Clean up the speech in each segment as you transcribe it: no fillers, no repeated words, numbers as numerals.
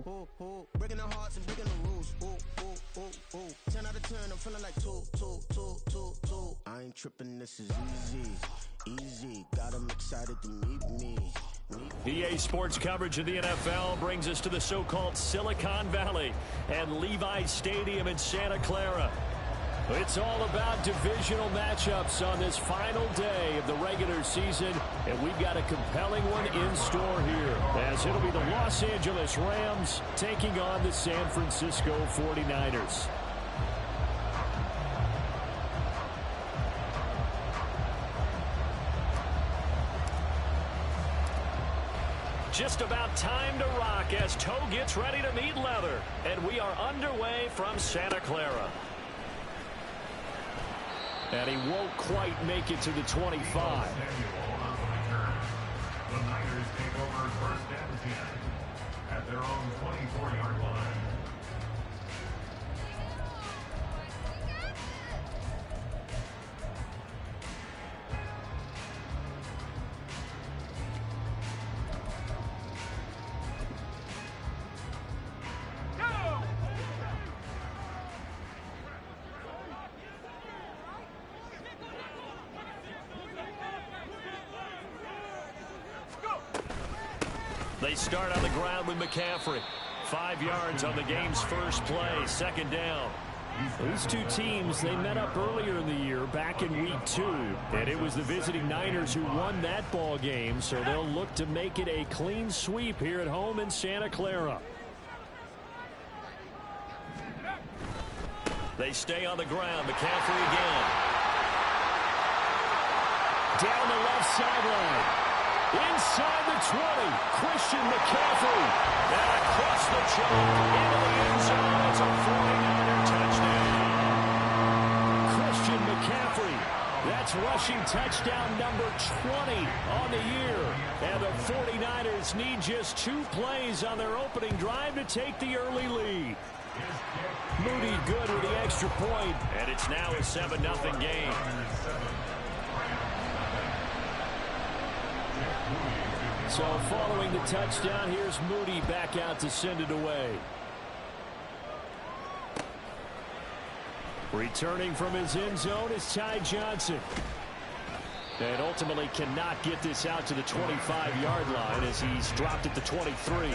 Breaking the hearts and breaking the rules. 10 out of 10, I'm feeling like two. I ain't tripping, this is easy. Got 'em excited to meet me. EA Sports coverage of the NFL brings us to the so-called Silicon Valley and Levi's Stadium in Santa Clara. It's all about divisional matchups on this final day of the regular season, and we've got a compelling one in store here, as it'll be the Los Angeles Rams taking on the San Francisco 49ers. Just about time to rock as toe gets ready to meet leather, and we are underway from Santa Clara. And he won't quite make it to the 25. The Niners take over first and 10 at their own 24-yard line. They start on the ground with McCaffrey. 5 yards on the game's first play, second down. These two teams, they met up earlier in the year, back in week 2. And it was the visiting Niners who won that ball game, so they'll look to make it a clean sweep here at home in Santa Clara. They stay on the ground. McCaffrey again. Down the left sideline. Inside the 20, Christian McCaffrey. And across the chalk into the end zone. It's a 49er touchdown. Christian McCaffrey. That's rushing touchdown number 20 on the year. And the 49ers need just 2 plays on their opening drive to take the early lead. Moody good with the extra point. And it's now a 7-0 game. So following the touchdown, here's Moody back out to send it away. Returning from his end zone is Ty Johnson. And ultimately cannot get this out to the 25-yard line as he's dropped at the 23.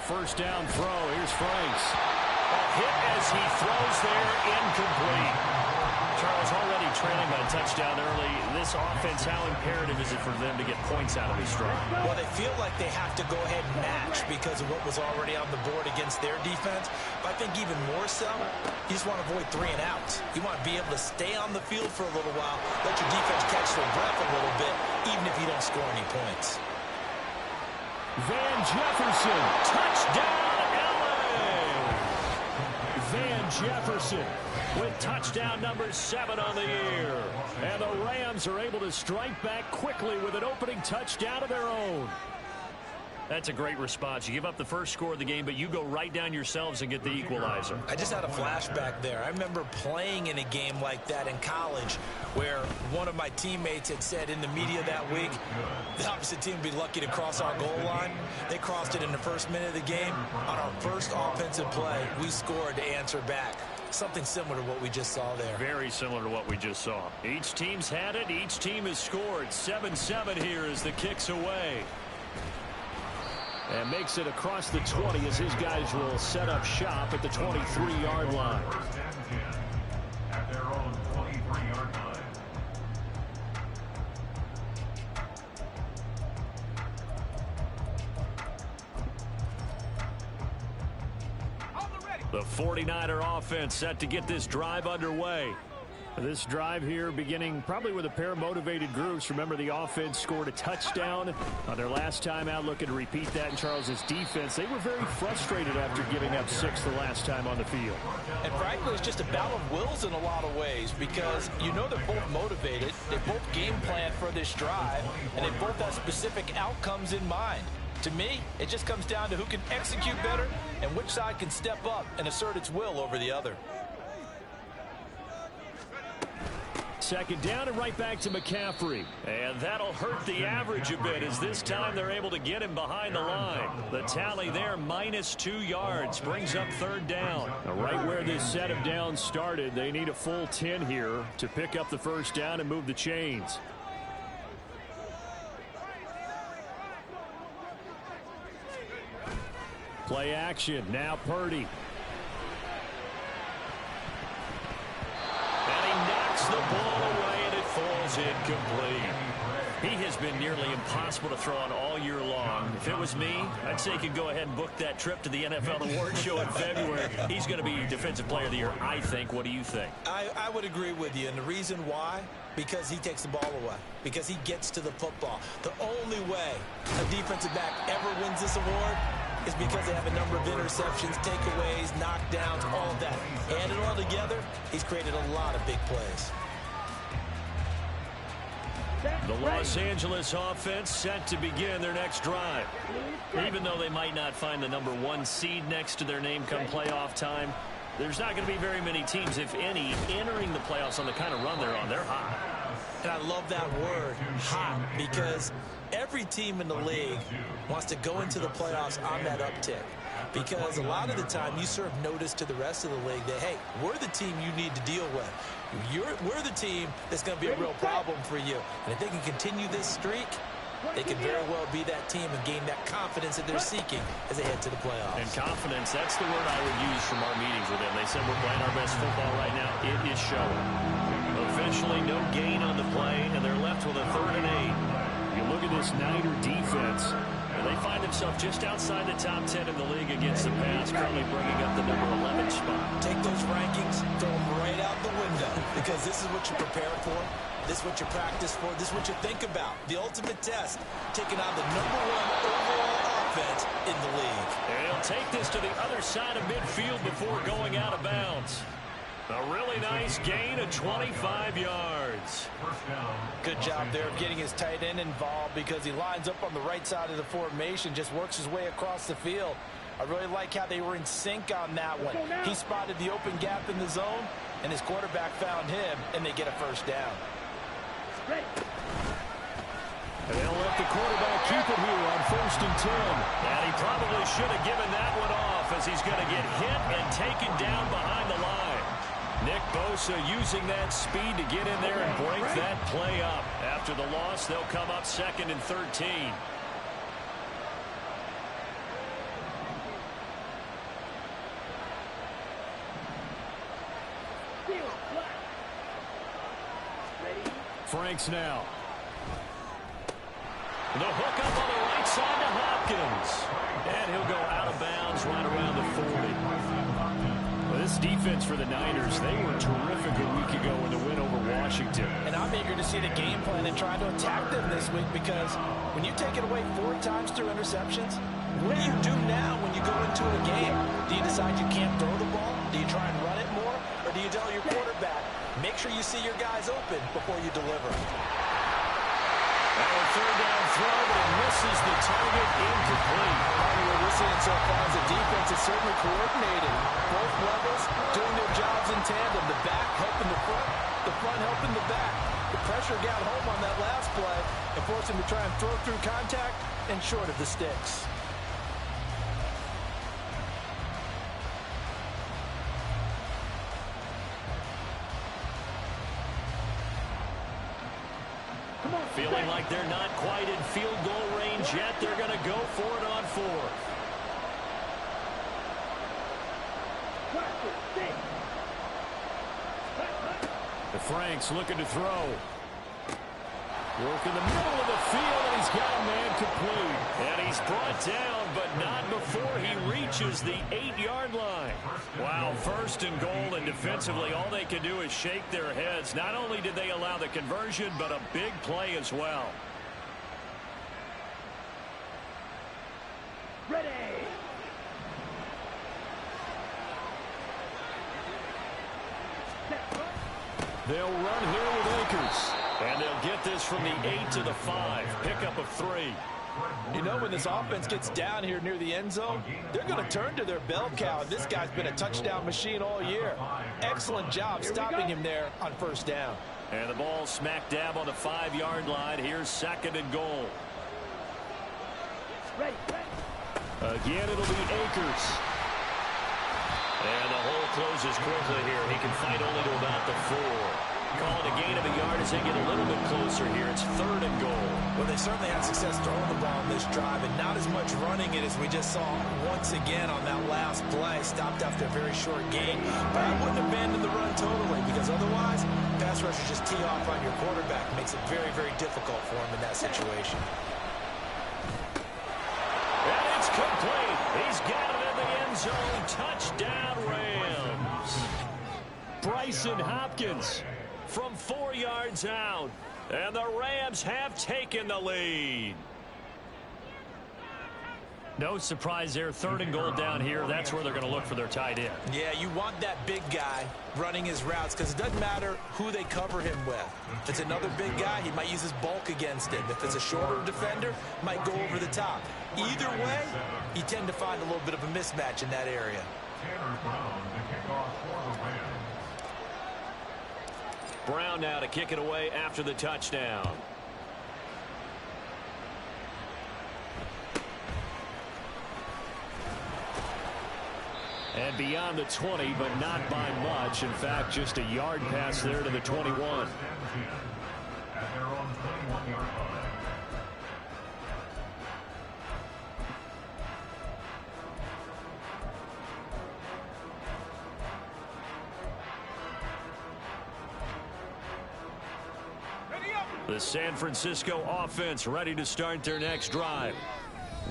First down throw. Here's Franks. A hit as he throws there, incomplete. Charles, already trailing by a touchdown early. This offense, how imperative is it for them to get points out of this drive? Well, they feel like they have to go ahead and match because of what was already on the board against their defense. But I think even more so, you just want to avoid 3 and outs. You want to be able to stay on the field for a little while, let your defense catch their breath a little bit, even if you don't score any points. Van Jefferson, touchdown, LA! Van Jefferson with touchdown number 7 on the year. And the Rams are able to strike back quickly with an opening touchdown of their own. That's a great response. You give up the first score of the game, but you go right down yourselves and get the equalizer. I just had a flashback there. I remember playing in a game like that in college where one of my teammates had said in the media that week, the opposite team would be lucky to cross our goal line. They crossed it in the first minute of the game. On our first offensive play, we scored to answer back. Something similar to what we just saw there. Very similar to what we just saw. Each team's had it. Each team has scored. 7-7 here as the kick's away. And makes it across the 20 as his guys will set up shop at the 23-yard line. At their own 23-yard line. The 49er offense set to get this drive underway. This drive here beginning probably with a pair of motivated groups. Remember, the offense scored a touchdown on their last time out. Looking to repeat that in Charles's defense. They were very frustrated after giving up 6 the last time on the field. And frankly, it's just a battle of wills in a lot of ways because you know they're both motivated. They both game plan for this drive, and they both have specific outcomes in mind. To me, it just comes down to who can execute better and which side can step up and assert its will over the other. Second down and right back to McCaffrey. And that'll hurt the average a bit as this time they're able to get him behind the line. The tally there, -2 yards, brings up third down. Now, right where this set of downs started, they need a full 10 here to pick up the first down and move the chains. Play action, now Purdy. The ball away, and it falls incomplete. He has been nearly impossible to throw on all year long. If it was me, I'd say he could go ahead and book that trip to the NFL Awards show in February. He's going to be Defensive Player of the Year, I think. What do you think? I would agree with you, and the reason why? Because he takes the ball away. Because he gets to the football. The only way a defensive back ever wins this award is because they have a number of interceptions, takeaways, knockdowns, all of that. Add it all together, he's created a lot of big plays. The Los Angeles offense set to begin their next drive. Even though they might not find the #1 seed next to their name come playoff time, there's not going to be very many teams, if any, entering the playoffs on the kind of run they're on. They're hot. And I love that word, hot, because every team in the league wants to go into the playoffs on that uptick. Because a lot of the time you serve notice to the rest of the league that, hey, we're the team you need to deal with. We're the team that's going to be a real problem for you. And if they can continue this streak, they could very well be that team and gain that confidence that they're seeking as they head to the playoffs. And confidence, that's the word I would use from our meetings with them. They said we're playing our best football right now. It is showing. Officially, no gain on the play, and they're left with a 3rd and 8. You look at this Niner defense, and they find themselves just outside the top 10 in the league against the pass, currently bringing up the #11 spot. Take those rankings, throw them right out the window, because this is what you prepare for. This is what you practice for. This is what you think about. The ultimate test, taking on the #1 overall offense in the league. And he'll take this to the other side of midfield before going out of bounds. A really nice gain of 25 yards. Good job there of getting his tight end involved because he lines up on the right side of the formation, just works his way across the field. I really like how they were in sync on that one. He spotted the open gap in the zone, and his quarterback found him, and they get a first down. And they'll let the quarterback keep it here on 1st and 10. And he probably should have given that one off as he's going to get hit and taken down behind the line. Nick Bosa using that speed to get in there and break that play up. After the loss, they'll come up 2nd and 13. Franks now. The hook up on the right side to Hopkins. And he'll go out of bounds right around the 40. Well, this defense for the Niners, they were terrific a week ago in the win over Washington. And I'm eager to see the game plan and try to attack them this week because when you take it away 4 times through interceptions, what do you do now when you go into a game? Do you decide you can't throw the ball? Do you try and run it more? Or do you tell your quarterback, make sure you see your guys open before you deliver? And a 3rd down throw, but it misses the target, incomplete. What we're seeing so far is the defense is certainly coordinated. Both levels doing their jobs in tandem. The back helping the front helping the back. The pressure got home on that last play and forced him to try and throw through contact and short of the sticks. Feeling like they're not quite in field goal range yet. They're going to go for it on 4th. The Franks looking to throw. Work in the middle of the field, and he's got a man complete. And he's He's brought down, but not before he reaches the 8-yard line. Wow, 1st and goal, and defensively, all they can do is shake their heads. Not only did they allow the conversion, but a big play as well. Ready. They'll run here with Akers. And they'll get this from the 8 to the 5. Pickup of 3. You know, when this offense gets down here near the end zone, they're going to turn to their bell cow. And this guy's been a touchdown machine all year. Excellent job stopping him there on 1st down. And the ball smack dab on the 5-yard line. Here's 2nd and goal. Again, it'll be Akers. And the hole closes quickly here. He can fight only to about the 4. Calling a gain of a yard as they get a little bit closer here. It's 3rd and goal. Well, they certainly had success throwing the ball on this drive, and not as much running it as we just saw once again on that last play. Stopped after a very short gain. But I wouldn't abandon the run totally, because otherwise, pass rushers just tee off on your quarterback. Makes it very, very difficult for him in that situation. And it's complete. He's got it in the end zone. Touchdown, Rams. Bryson Hopkins from 4 yards out. And the Rams have taken the lead. No surprise there. 3rd and goal down here. That's where they're going to look for their tight end. Yeah, you want that big guy running his routes because it doesn't matter who they cover him with. If it's another big guy, he might use his bulk against him. If it's a shorter defender, might go over the top. Either way, you tend to find a little bit of a mismatch in that area. Tanner Brown, the kickoff for the Rams. Brown now to kick it away after the touchdown. And beyond the 20, but not by much. In fact, just a yard pass there to the 21. At their own 21-yard line. The San Francisco offense ready to start their next drive.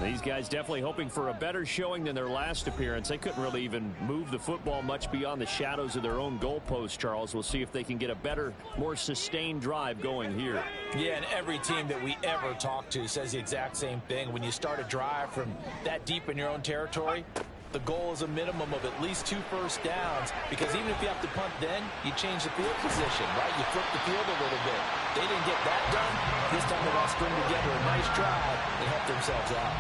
These guys definitely hoping for a better showing than their last appearance. They couldn't really even move the football much beyond the shadows of their own goalpost, Charles. We'll see if they can get a better, more sustained drive going here. Yeah, and every team that we ever talk to says the exact same thing. When you start a drive from that deep in your own territory, the goal is a minimum of at least 2 first downs, because even if you have to punt then, you change the field position, right? You flip the field a little bit. They didn't get that done. This time they'll all string together a nice drive and help themselves out.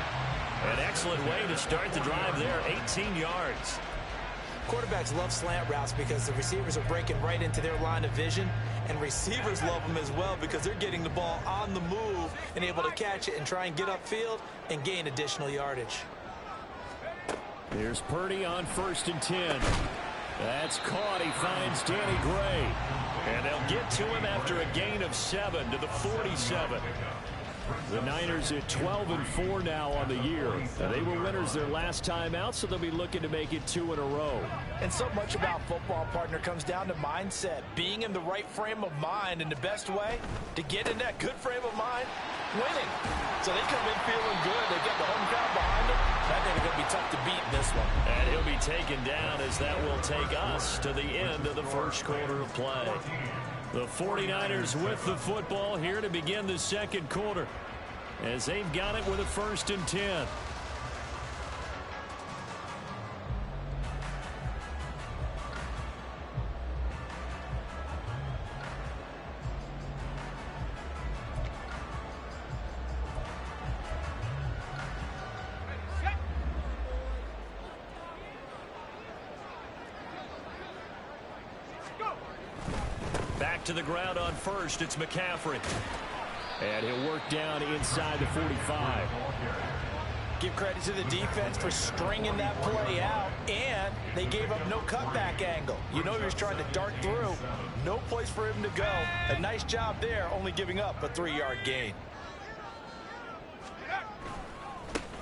An excellent way to start the drive there, 18 yards. Quarterbacks love slant routes because the receivers are breaking right into their line of vision, and receivers love them as well because they're getting the ball on the move and able to catch it and try and get upfield and gain additional yardage. Here's Purdy on 1st and 10. That's caught. He finds Danny Gray. And they'll get to him after a gain of 7 to the 47. The Niners at 12-4 now on the year. They were winners their last time out, so they'll be looking to make it 2 in a row. And so much about football, partner, comes down to mindset. Being in the right frame of mind, and the best way to get in that good frame of mind, winning. So they come in feeling good. They get the home crowd behind them. I think it's going to be tough to beat in this one. And he'll be taken down as that will take us to the end of the first quarter of play. The 49ers with the football here to begin the second quarter, as they've got it with a 1st and 10. To the ground on 1st, it's McCaffrey. And he'll work down inside the 45. Give credit to the defense for stringing that play out, and they gave up no cutback angle. You know he was trying to dart through. No place for him to go. A nice job there, only giving up a 3-yard gain.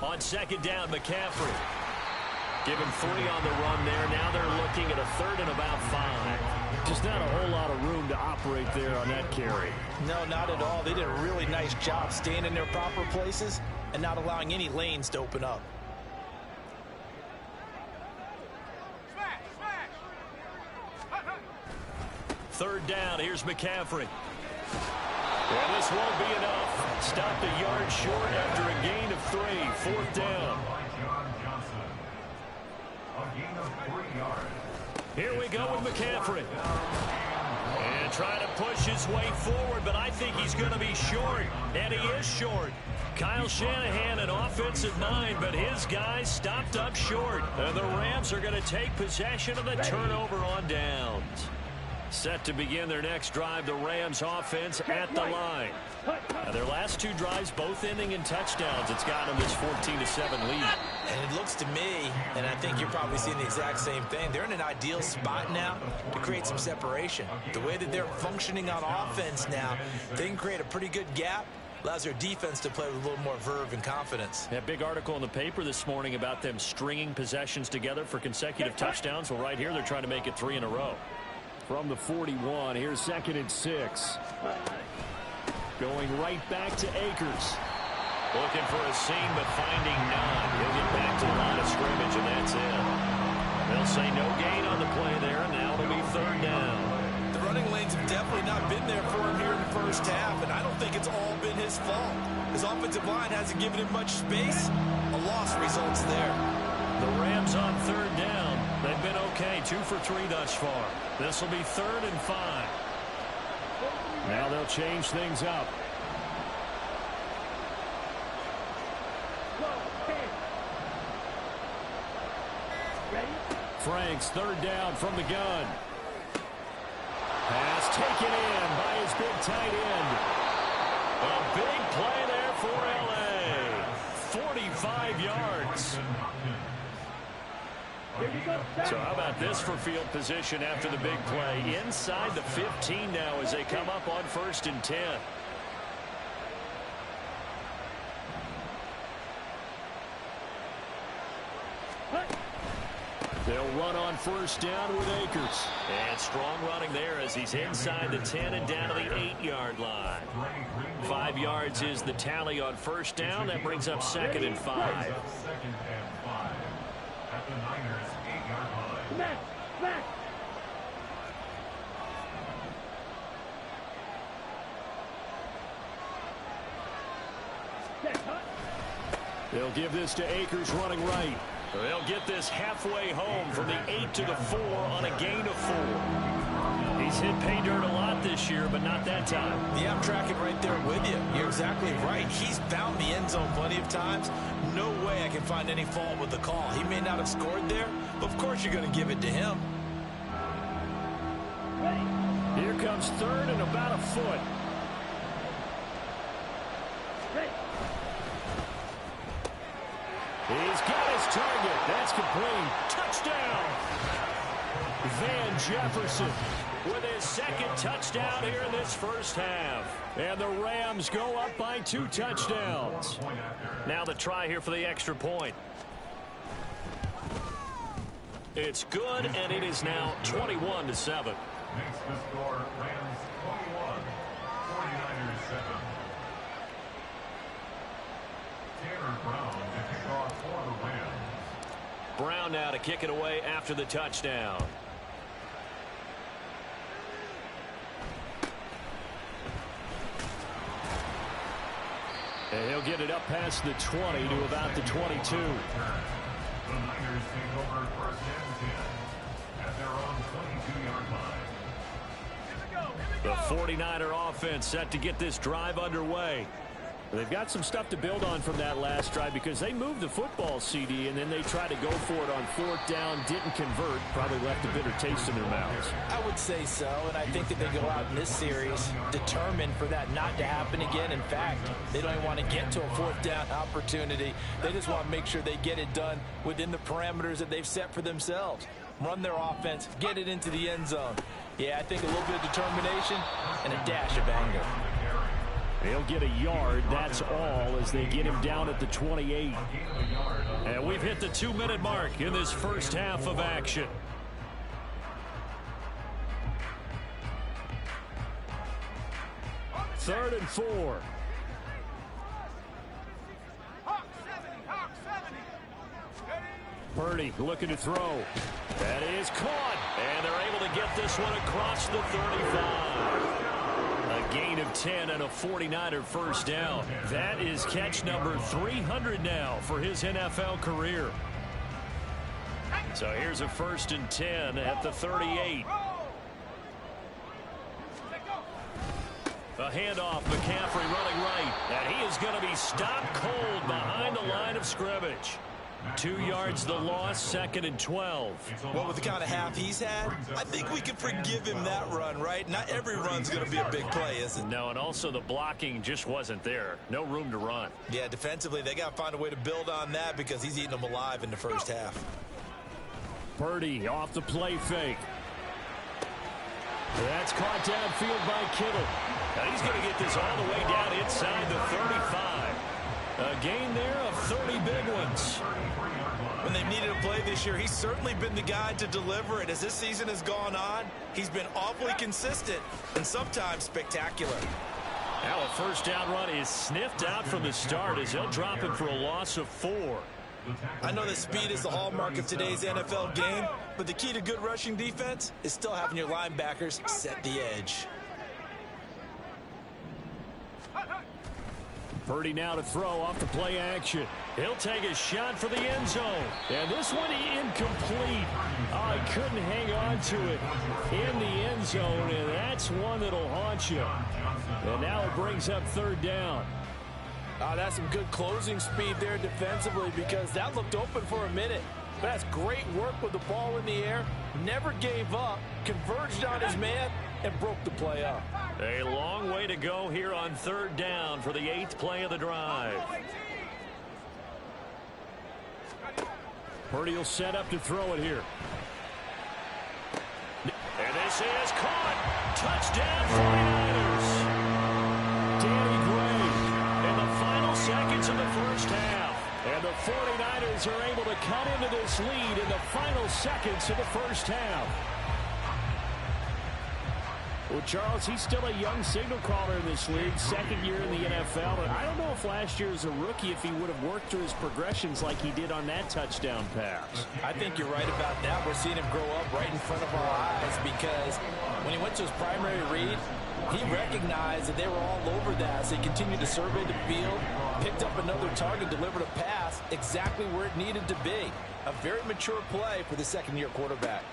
On 2nd down, McCaffrey. Give him 3 on the run there. Now they're looking at a 3rd and about 5. Just not a whole lot of room to operate there on that carry. No, not at all. They did a really nice job staying in their proper places and not allowing any lanes to open up. Third down, here's McCaffrey. And this won't be enough. Stopped a yard short after a gain of 3. Fourth down. Here we go with McCaffrey. And trying to push his way forward, but I think he's going to be short. And he is short. Kyle Shanahan, an offensive 9, but his guys stopped up short. And the Rams are going to take possession of the turnover on downs. Set to begin their next drive, the Rams offense at the line. Now their last 2 drives both ending in touchdowns. It's got them this 14-7 lead. And it looks to me, and I think you're probably seeing the exact same thing, they're in an ideal spot now to create some separation. The way that they're functioning on offense now, they can create a pretty good gap. Allows their defense to play with a little more verve and confidence. That big article in the paper this morning about them stringing possessions together for consecutive touchdowns. Well, right here they're trying to make it 3 in a row. From the 41, here's 2nd and 6. Going right back to Akers. Looking for a seam, but finding none. He'll get back to the line of scrimmage, and that's it. They'll say no gain on the play there, and now it'll be 3rd down. The running lanes have definitely not been there for him here in the first half, and I don't think it's all been his fault. His offensive line hasn't given him much space. A loss results there. The Rams on 3rd down. They've been okay, 2 for 3 thus far. This will be 3rd and 5. Now they'll change things up. Franks, 3rd down from the gun. Pass taken in by his big tight end. A big play there for L.A. 45 yards. So how about this for field position after the big play? Inside the 15 now as they come up on 1st and 10. They'll run on 1st down with Akers. And strong running there as he's inside the 10 and down to the 8-yard line. 5 yards is the tally on 1st down. That brings up 2nd and 5. At the Niners' 8-yard line. They'll give this to Akers running right. They'll get this halfway home from the 8 to the 4 on a gain of 4. He's hit pay dirt a lot this year, but not that time. Yeah, I'm tracking right there with you. You're exactly right. He's found the end zone plenty of times. No way I can find any fault with the call. He may not have scored there, but of course you're going to give it to him. Here comes 3rd and about a foot. He's got his target. That's complete. Touchdown. Van Jefferson with his 2nd touchdown here in this first half. And the Rams go up by 2 touchdowns. Now the try here for the extra point. It's good, and it is now 21-7. Makes the score Rams 21, 49ers 7. Tanner Brown to kick off for the Rams. Brown now to kick it away after the touchdown. And he'll get it up past the 20 to about the 22. The Niners take over 1st and 10 at their own 22-yard line. The 49er offense set to get this drive underway. They've got some stuff to build on from that last drive because they moved the football, CD, and then they tried to go for it on 4th down, didn't convert, probably left a bitter taste in their mouths. I would say so, and I think that they go out in this series determined for that not to happen again. In fact, they don't even want to get to a 4th down opportunity. They just want to make sure they get it done within the parameters that they've set for themselves. Run their offense, get it into the end zone. Yeah, I think a little bit of determination and a dash of anger. He'll get a yard, that's all, as they get him down at the 28. And we've hit the 2-minute mark in this first half of action. 3rd and 4. Purdy looking to throw. That is caught. And they're able to get this one across the 35. A gain of 10 and a 49er first down. That is catch number 300 now for his NFL career. So here's a 1st and 10 at the 38. A handoff, McCaffrey running right. And he is going to be stopped cold behind the line of scrimmage. 2 yards the loss, 2nd and 12. Well, with the kind of half he's had, I think we can forgive him that run, right? Not every run's going to be a big play, is it? No, and also the blocking just wasn't there. No room to run. Yeah, defensively, they got to find a way to build on that because he's eating them alive in the first half. Purdy off the play fake. That's caught downfield by Kittle. Now he's going to get this all the way down inside the 35. A gain there of 30 big ones. When they've needed a play this year, he's certainly been the guy to deliver it. As this season has gone on, he's been awfully consistent and sometimes spectacular. Now a first down run is sniffed out from the start as they'll drop him for a loss of 4. I know that speed is the hallmark of today's NFL game, but the key to good rushing defense is still having your linebackers set the edge. Purdy now to throw off the play action. He'll take a shot for the end zone. And this one incomplete. Oh, he couldn't hang on to it in the end zone, and that's one that'll haunt you. And now it brings up 3rd down. That's some good closing speed there defensively because that looked open for a minute. But that's great work with the ball in the air. Never gave up, converged on his man, and broke the play up. A long way to go here on 3rd down for the 8th play of the drive. Purdy will set up to throw it here. And this is caught. Touchdown 49ers. Danny Gray in the final seconds of the first half. And the 49ers are able to cut into this lead in the final seconds of the first half. Well, Charles, he's still a young signal caller in this league, 2nd year in the NFL. And I don't know if last year as a rookie, if he would have worked through his progressions like he did on that touchdown pass. I think you're right about that. We're seeing him grow up right in front of our eyes because when he went to his primary read, he recognized that they were all over that. So he continued to survey the field, picked up another target, delivered a pass exactly where it needed to be. A very mature play for the 2nd-year quarterback.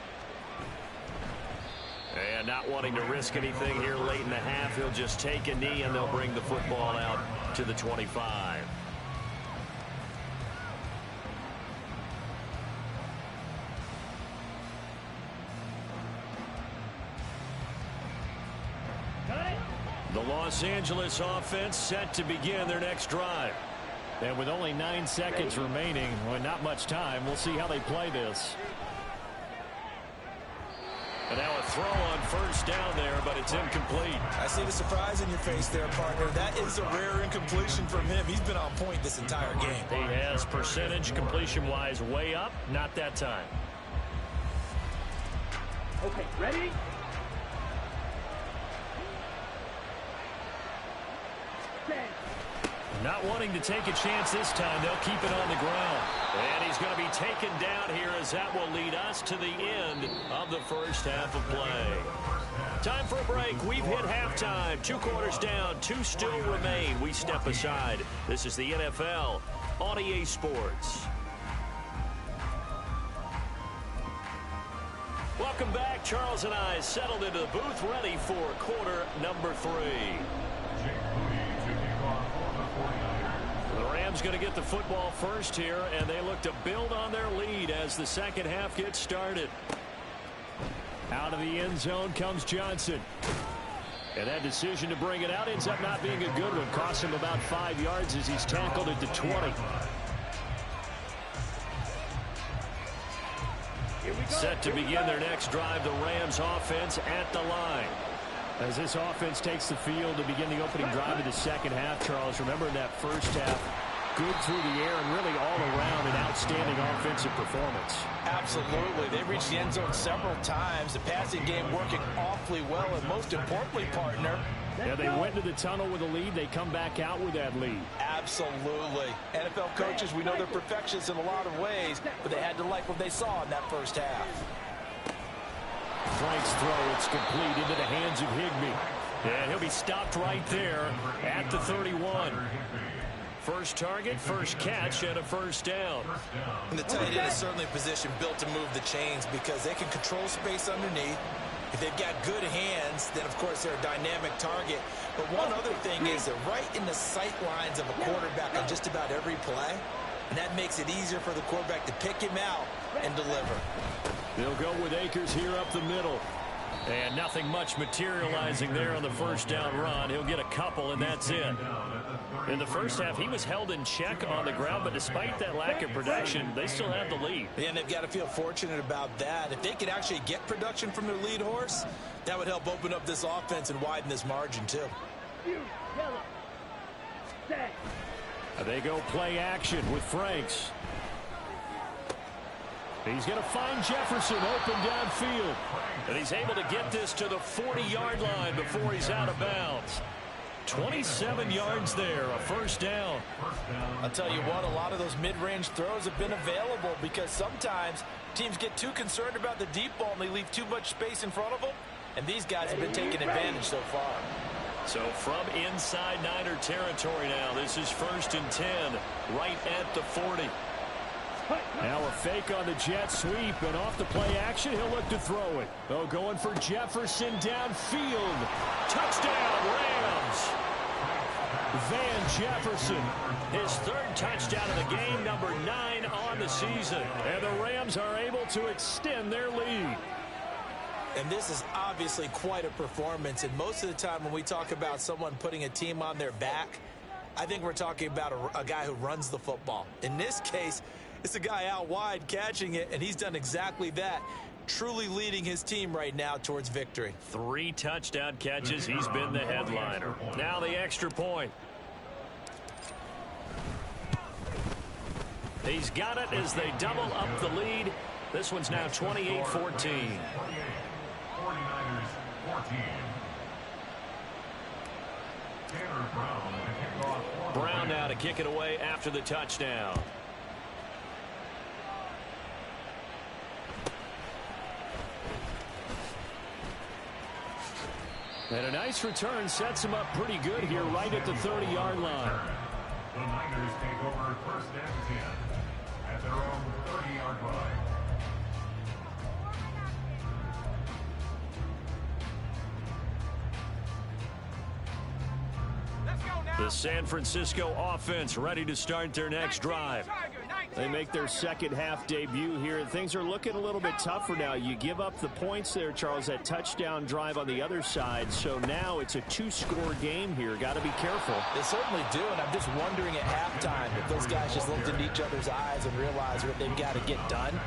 And not wanting to risk anything here late in the half, he'll just take a knee and they'll bring the football out to the 25. The Los Angeles offense set to begin their next drive. And with only 9 seconds remaining, well, not much time, we'll see how they play this. And now a throw on 1st down there, but it's incomplete. I see the surprise in your face there, partner. That is a rare incompletion from him. He's been on point this entire game. He has percentage completion-wise way up, not that time. Okay, ready? Not wanting to take a chance this time, they'll keep it on the ground. And he's going to be taken down here as that will lead us to the end of the first half of play. Time for a break. We've hit halftime. 2 quarters down, 2 still remain. We step aside. This is the NFL on EA Sports. Welcome back. Charles and I settled into the booth ready for quarter number 3. The Rams going to get the football first here, and they look to build on their lead as the second half gets started. Out of the end zone comes Johnson. And that decision to bring it out ends up not being a good one. Costs him about 5 yards as he's tackled at the 20. Set to begin their next drive, the Rams offense at the line. As this offense takes the field to begin the opening drive of the second half, Charles, remember in that first half, good through the air and really all around an outstanding offensive performance. Absolutely. They reached the end zone several times. The passing game working awfully well, and most importantly, partner, yeah, they went to the tunnel with a lead. They come back out with that lead. Absolutely. NFL coaches, we know they're perfectionists in a lot of ways, but they had to like what they saw in that first half. Frank's throw, it's complete into the hands of Higbee. And he'll be stopped right there at the 31. First target, first catch, and a first down. And the tight end is certainly a position built to move the chains because they can control space underneath. If they've got good hands, then, of course, they're a dynamic target. But one other thing is they're right in the sight lines of a quarterback on just about every play. And that makes it easier for the quarterback to pick him out and deliver. They'll go with Akers here up the middle. And nothing much materializing there on the first down run. He'll get a couple, and that's it. In the first half, he was held in check on the ground, but despite that lack of production, they still have the lead. And they've got to feel fortunate about that. If they could actually get production from their lead horse, that would help open up this offense and widen this margin, too. They go play action with Franks. He's going to find Jefferson open downfield. And he's able to get this to the 40-yard line before he's out of bounds. 27 yards there, a first down. I'll tell you what, a lot of those mid-range throws have been available because sometimes teams get too concerned about the deep ball and they leave too much space in front of them. And these guys have been taking advantage so far. So from inside Niner territory now, this is 1st and 10, right at the 40. Now a fake on the jet sweep, and off the play action, he'll look to throw it. Oh, going for Jefferson downfield. Touchdown, Rams. Van Jefferson, his 3rd touchdown of the game, number 9 on the season. And the Rams are able to extend their lead. And this is obviously quite a performance. And most of the time when we talk about someone putting a team on their back, I think we're talking about a guy who runs the football. In this case, it's a guy out wide catching it, and he's done exactly that, truly leading his team right now towards victory. 3 touchdown catches. He's been the headliner. Now the extra point. He's got it as they double up the lead. This one's now 28-14. 49ers 14. Tanner Brown to kick off. Brown now to kick it away after the touchdown. And a nice return sets him up pretty good here right at the 30-yard line. The Niners take over 1st and 10 at their own 30-yard line. The San Francisco offense ready to start their next drive. They make their second half debut here. Things are looking a little bit tougher now. You give up the points there, Charles, that touchdown drive on the other side. So now it's a 2-score game here. Got to be careful. They certainly do, and I'm just wondering at halftime if those guys just looked into each other's eyes and realized what they've got to get done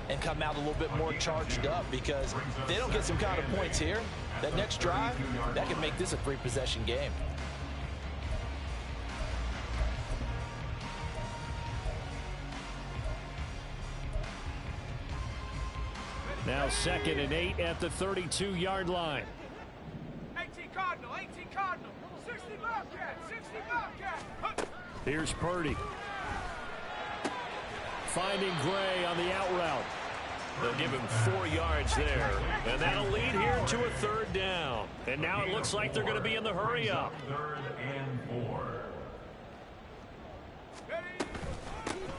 and come out a little bit more charged up, because if they don't get some kind of points here, that next drive, that could make this a 3-possession game. Now 2nd and 8 at the 32-yard line. 18 Cardinal, 18 Cardinal, 60 Bobcat, 60 Bobcat. Here's Purdy. Finding Gray on the out route. They'll give him 4 yards there. And that'll lead here to a 3rd down. And now it looks like they're going to be in the hurry up. 3rd and 4.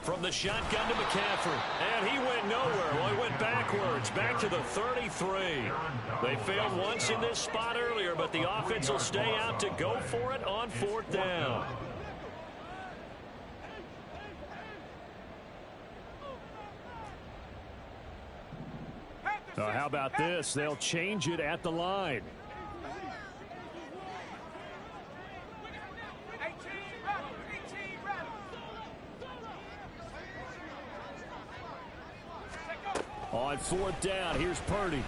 From the shotgun to McCaffrey. And he went nowhere. Well, he went backwards, back to the 33. They failed once in this spot earlier, but the offense will stay out to go for it on 4th down. How about this? They'll change it at the line. On 4th down, here's Purdy.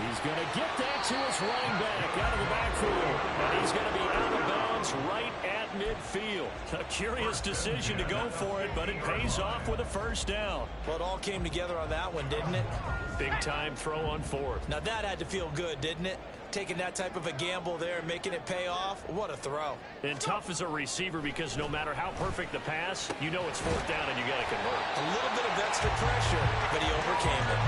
He's going to get that to his running back out of the backfield. And he's going to be out of bounds right at at midfield. A curious decision to go for it, but it pays off with a first down. Well, it all came together on that one, didn't it? Big-time throw on fourth. Now, that had to feel good, didn't it? Taking that type of a gamble there and making it pay off. What a throw. And tough as a receiver because no matter how perfect the pass, you know it's fourth down and you got to convert. A little bit of extra pressure, but he overcame it.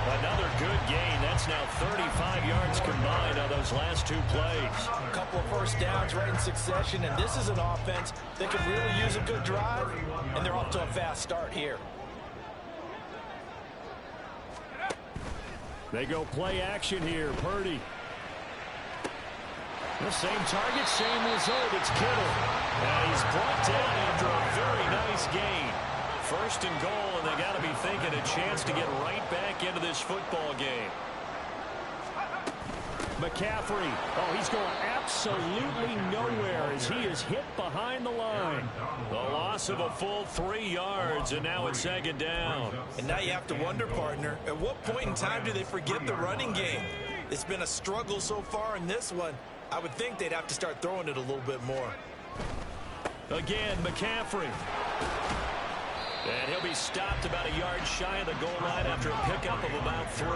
Another good gain. That's now 35 yards combined on those last two plays. A couple of first downs right in succession, and this is an offense that can really use a good drive, and they're off to a fast start here. They go play action here. Purdy. The same target, same result. It's Kittle. And he's brought down after a very nice gain. First and goal, and they got to be thinking a chance to get right back into this football game. McCaffrey. Oh, he's going absolutely nowhere as he is hit behind the line. The loss of a full 3 yards, and now it's second down. And now you have to wonder, partner, at what point in time do they forget the running game? It's been a struggle so far in this one. I would think they'd have to start throwing it a little bit more. Again, McCaffrey. And he'll be stopped about a yard shy of the goal line after a pickup of about 3.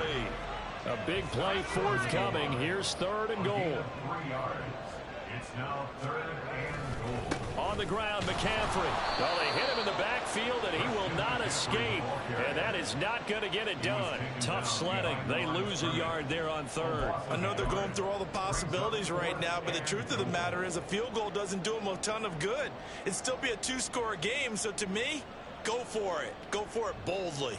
A big play forthcoming. Here's third and goal. 3 yards. It's now third and goal. On the ground, McCaffrey. Well, they hit him in the backfield, and he will not escape. And that is not going to get it done. Tough sledding. They lose a yard there on third. I know they're going through all the possibilities right now, but the truth of the matter is a field goal doesn't do them a ton of good. It'd still be a 2-score game, so to me, go for it. Go for it boldly.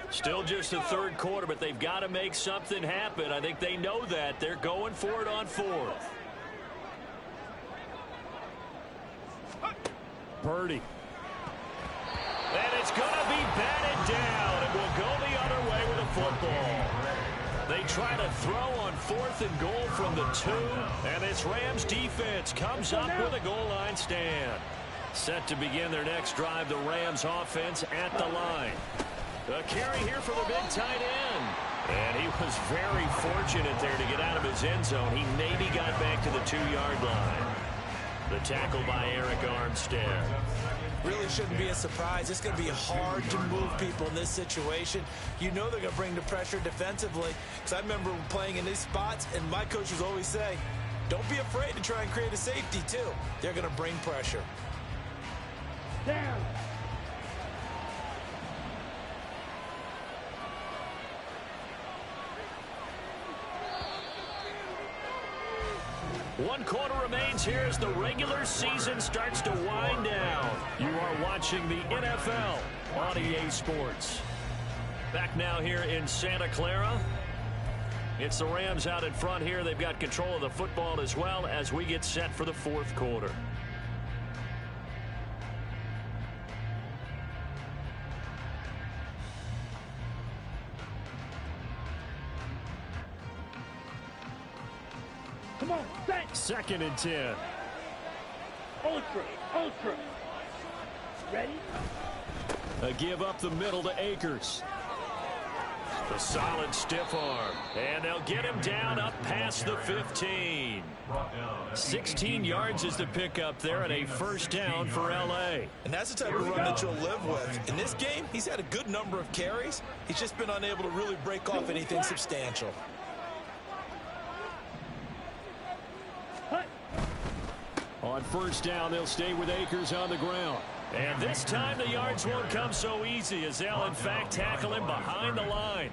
Still just the third quarter, but they've got to make something happen. I think they know that. They're going for it on fourth. Purdy. And it's going to be batted down, and will go the other way with a football. They try to throw on fourth and goal from the 2, and this Rams defense comes up with a goal line stand. Set to begin their next drive, the Rams offense at the line. A carry here for the big tight end. And he was very fortunate there to get out of his end zone. He maybe got back to the 2-yard line. The tackle by Eric Armstead. Really shouldn't be a surprise. It's going to be hard to move people in this situation. You know they're going to bring the pressure defensively. Because I remember playing in these spots, and my coach would always say, don't be afraid to try and create a safety, too. They're going to bring pressure. Down. One quarter remains here as the regular season starts to wind down. You are watching the NFL on EA Sports. Back now here in Santa Clara. It's the Rams out in front here. They've got control of the football as well as we get set for the fourth quarter. Come on, thanks. Second and 10. Ultra. Ready? A give up the middle to Akers. The solid stiff arm. And they'll get him down up past the 15. 16 yards is the pickup there and a first down for L.A. And that's the type of run that you'll live with. In this game, he's had a good number of carries. He's just been unable to really break off anything substantial. On first down, they'll stay with Akers on the ground. And this time the yards won't come so easy as they'll, in fact, tackle him behind the line.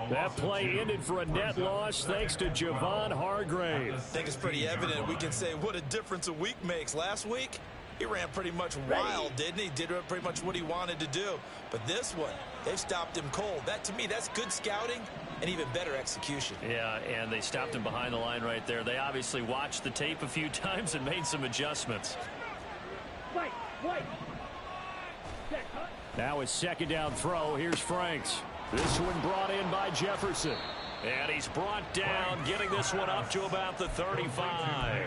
That play ended for a net loss thanks to Javon Hargrave. I think it's pretty evident we can say what a difference a week makes. Last week, he ran pretty much wild, didn't he? Did pretty much what he wanted to do. But this one, they've stopped him cold. That, to me, that's good scouting and even better execution. Yeah, and they stopped him behind the line right there. They obviously watched the tape a few times and made some adjustments. Wait. Now his second down throw. Here's Franks. This one brought in by Jefferson. And he's brought down, getting this one up to about the 35.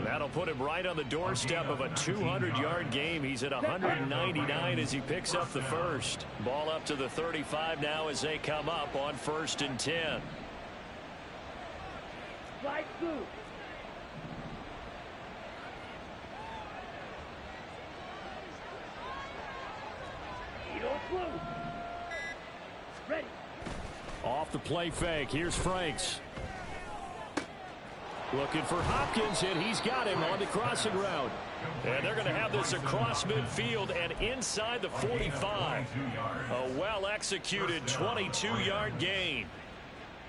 That'll put him right on the doorstep of a 200-yard game. He's at 199 as he picks up the first. Ball up to the 35 now as they come up on 1st and 10. Slide through. Ready. Off the play fake. Here's Franks. Looking for Hopkins, and he's got him on the crossing route. And they're going to have this across midfield and inside the 45. A well-executed 22-yard gain.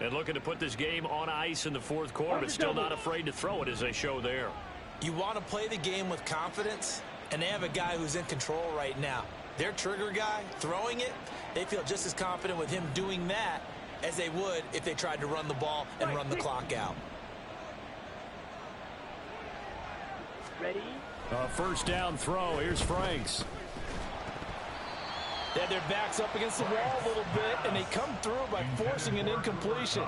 And looking to put this game on ice in the 4th quarter, but still not afraid to throw it as they show there. You want to play the game with confidence, and they have a guy who's in control right now. Their trigger guy throwing it, they feel just as confident with him doing that as they would if they tried to run the ball and run the clock out. Ready. First down throw. Here's Franks. They had their backs up against the wall a little bit, and they come through by forcing an incompletion.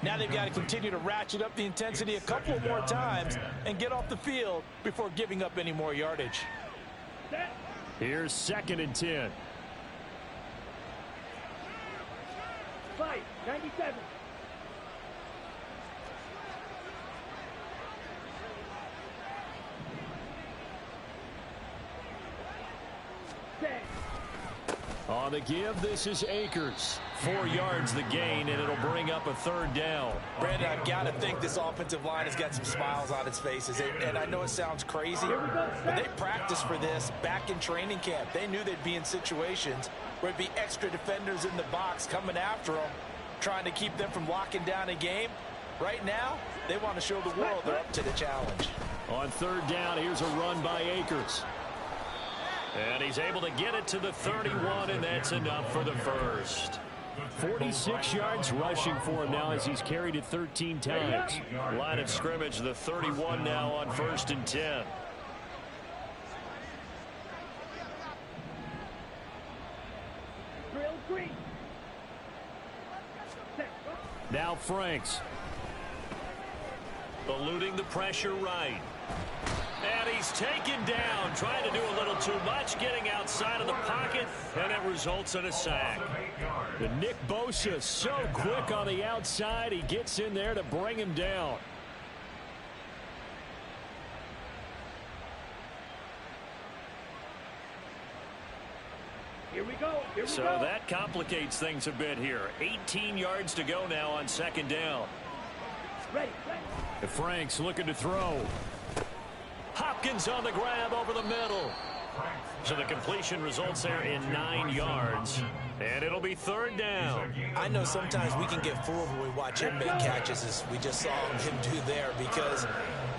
Now they've got to continue to ratchet up the intensity a couple of more times and get off the field before giving up any more yardage. Set. Here's 2nd and 10. Fight. 97. Set. On the give, this is Akers. 4 yards the gain, and it'll bring up a 3rd down. Brandon, I've got to think this offensive line has got some smiles on its faces. And I know it sounds crazy, but they practiced for this back in training camp. They knew they'd be in situations where it'd be extra defenders in the box coming after them, trying to keep them from locking down a game. Right now, they want to show the world they're up to the challenge. On 3rd down, here's a run by Akers. And he's able to get it to the 31, and that's enough for the first. 46 yards rushing for him now as he's carried it 13 times. Line of scrimmage, the 31 now on 1st and 10. Drill green. Set. Now Franks. Eluding the pressure right. And he's taken down, trying to do a little too much, getting outside of the pocket, and it results in a sack. And Nick Bosa so quick on the outside, he gets in there to bring him down. Here we go. Here we So go. that complicates things a bit here. 18 yards to go now on 2nd down. Ready. Ready. Franks looking to throw. Hopkins on the grab over the middle. So the completion results there in 9 yards. And it'll be 3rd down. I know sometimes we can get fooled when we watch him make catches, as we just saw him do there, because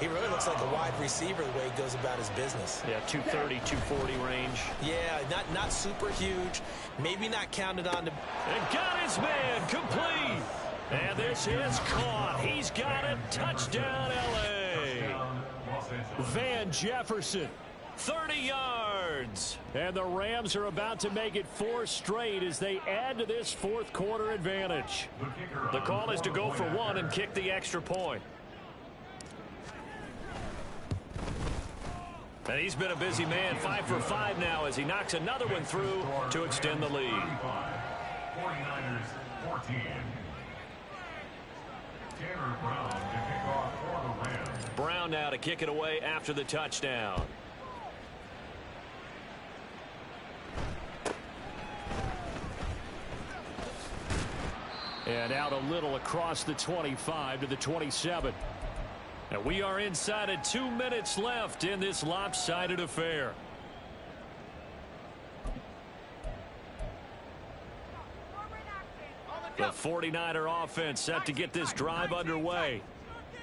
he really looks like a wide receiver the way he goes about his business. Yeah, 230, 240 range. Yeah, not super huge, maybe not counted on to. And got his man complete. And this is caught. He's got it. Touchdown, L.A. Van Jefferson, 30 yards. And the Rams are about to make it 4 straight as they add to this 4th quarter advantage. The call is to go for 1 and kick the extra point. And he's been a busy man, 5 for 5 now as he knocks another one through to extend the lead. 49ers 14. Tanner Brown to kick off for the Rams. Brown now to kick it away after the touchdown. And out a little across the 25 to the 27. And we are inside of 2 minutes left in this lopsided affair. The 49er offense set to get this drive underway.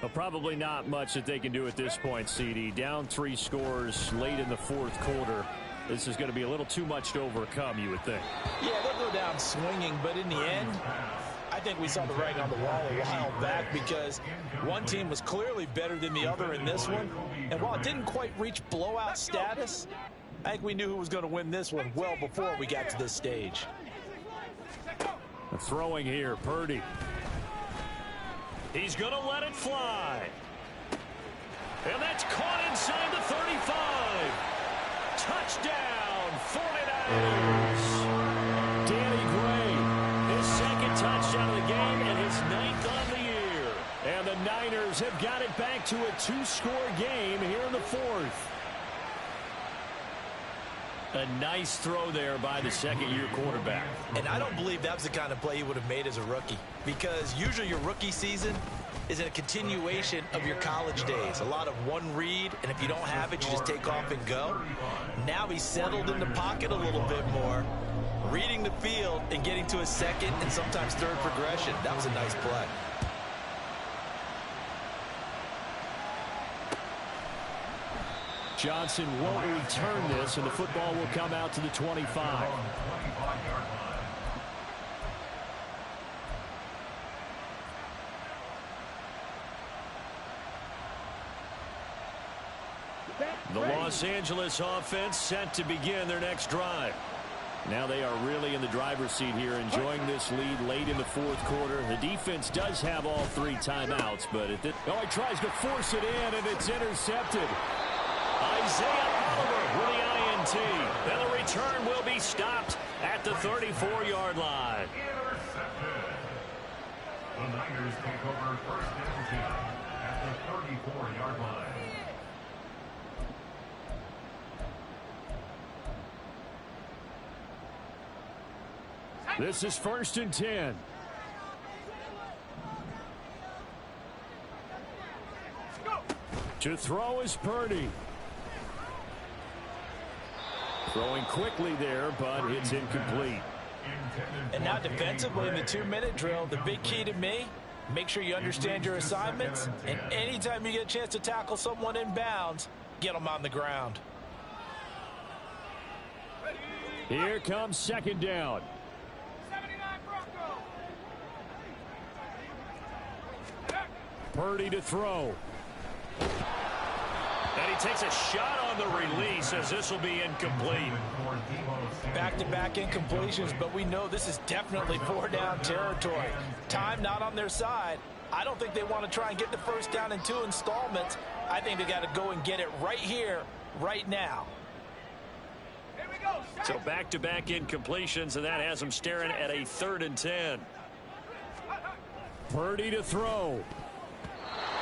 Well, probably not much that they can do at this point, CD. Down 3 scores late in the 4th quarter. This is going to be a little too much to overcome, you would think. Yeah, they'll go down swinging, but in the end, I think we saw the writing on the wall a while back, because one team was clearly better than the other in this one. And while it didn't quite reach blowout status, I think we knew who was going to win this one well before we got to this stage. Throwing here, Purdy. He's going to let it fly. And that's caught inside the 35. Touchdown, 49ers. Danny Gray, his second touchdown of the game and his 9th on the year. And the Niners have got it back to a 2-score game here in the 4th. A nice throw there by the second-year quarterback. And I don't believe that was the kind of play he would have made as a rookie, because usually your rookie season is a continuation of your college days. A lot of one read, and if you don't have it, you just take off and go. Now he's settled in the pocket a little bit more, reading the field and getting to his second and sometimes third progression. That was a nice play. Johnson won't return this, and the football will come out to the 25. The Los Angeles offense set to begin their next drive. Now they are really in the driver's seat here, enjoying this lead late in the 4th quarter. The defense does have all 3 timeouts, but he tries to force it in, and it's intercepted. Isaiah Oliver with the INT. And the return will be stopped at the 34-yard line. Intercepted. The Niners take over first and 10 at the 34-yard line. This is 1st and 10. To throw is Purdy. Throwing quickly there, but it's incomplete. And now defensively in the 2-minute drill, the big key to me, make sure you understand your assignments, and anytime you get a chance to tackle someone in bounds, get them on the ground. Here comes 2nd down. Purdy to throw. And he takes a shot on the release as this will be incomplete. Back-to-back incompletions, but we know this is definitely 4-down territory. Time not on their side. I don't think they want to try and get the first down in 2 installments. I think they got to go and get it right here, right now. So back-to-back incompletions, and that has them staring at a 3rd and 10. Purdy to throw.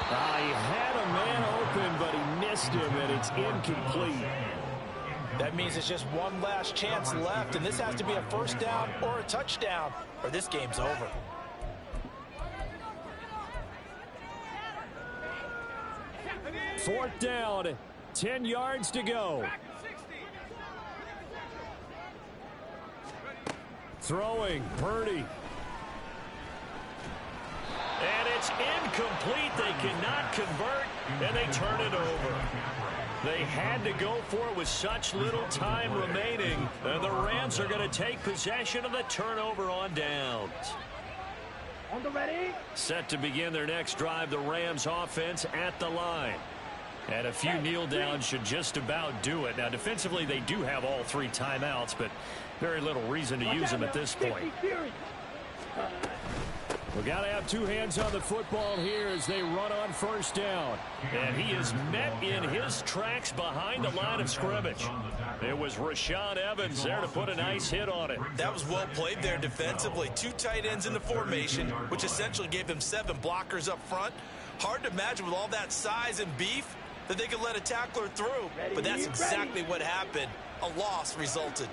He had a man open, but he missed him, and it's incomplete. That means it's just one last chance left, and this has to be a first down or a touchdown, or this game's over. Fourth down, 10 yards to go. Throwing, Purdy. And it's incomplete. They cannot convert, and they turn it over. They had to go for it with such little time remaining, and the Rams are going to take possession of the turnover on downs. On the ready. Set to begin their next drive, the Rams offense at the line. And a few kneel downs should just about do it. Now, defensively, they do have all 3 timeouts, but very little reason to use them at this point. We've got to have 2 hands on the football here as they run on first down. And he is met in his tracks behind the line of scrimmage. It was Rashaan Evans there to put a nice hit on it. That was well played there defensively. 2 tight ends in the formation, which essentially gave them 7 blockers up front. Hard to imagine with all that size and beef that they could let a tackler through. But that's exactly what happened. A loss resulted.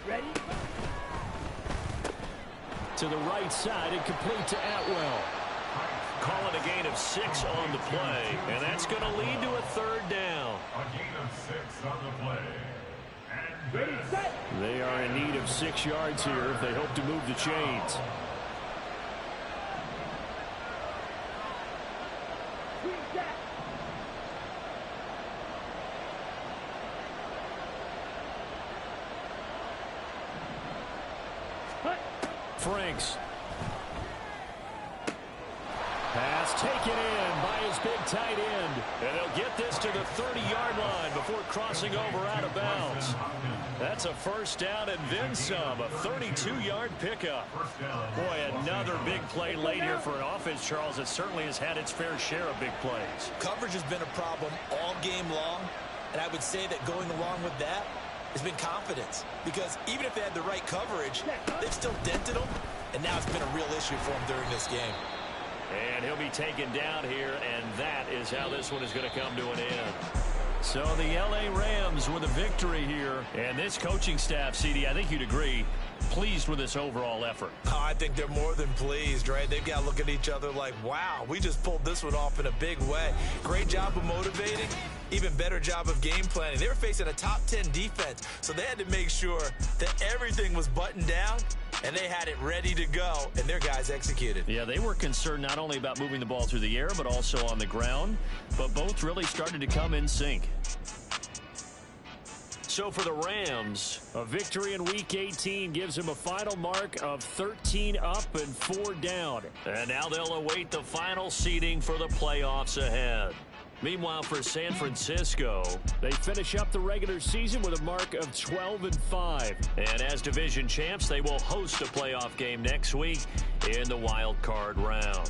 Ready? To the right side and complete to Atwell. Calling a gain of 6 on the play, and that's going to lead to a 3rd down. A gain of 6 on the play. And Ready, set. They are in need of 6 yards here if they hope to move the chains. Swing set. Hut. Franks. Pass taken in by his big tight end. And they'll get this to the 30-yard line before crossing over out of bounds. That's a first down and then some, a 32-yard pickup. Boy, another big play late here for an offense, Charles, that certainly has had its fair share of big plays. Coverage has been a problem all game long, and I would say that going along with that has been confidence. Because even if they had the right coverage, they've still dented them, and now it's been a real issue for them during this game. And he'll be taken down here, and that is how this one is going to come to an end. So the L.A. Rams with a victory here. And this coaching staff, CD, I think you'd agree, pleased with this overall effort. Oh, I think they're more than pleased, right? They've got to look at each other like, wow, we just pulled this one off in a big way. Great job of motivating. Even better job of game planning. They were facing a top 10 defense, so they had to make sure that everything was buttoned down, and they had it ready to go, and their guys executed. Yeah, they were concerned not only about moving the ball through the air, but also on the ground, but both really started to come in sync. So for the Rams, a victory in Week 18 gives them a final mark of 13 up and 4 down. And now they'll await the final seeding for the playoffs ahead. Meanwhile, for San Francisco, they finish up the regular season with a mark of 12-5. And as division champs, they will host a playoff game next week in the wild card round.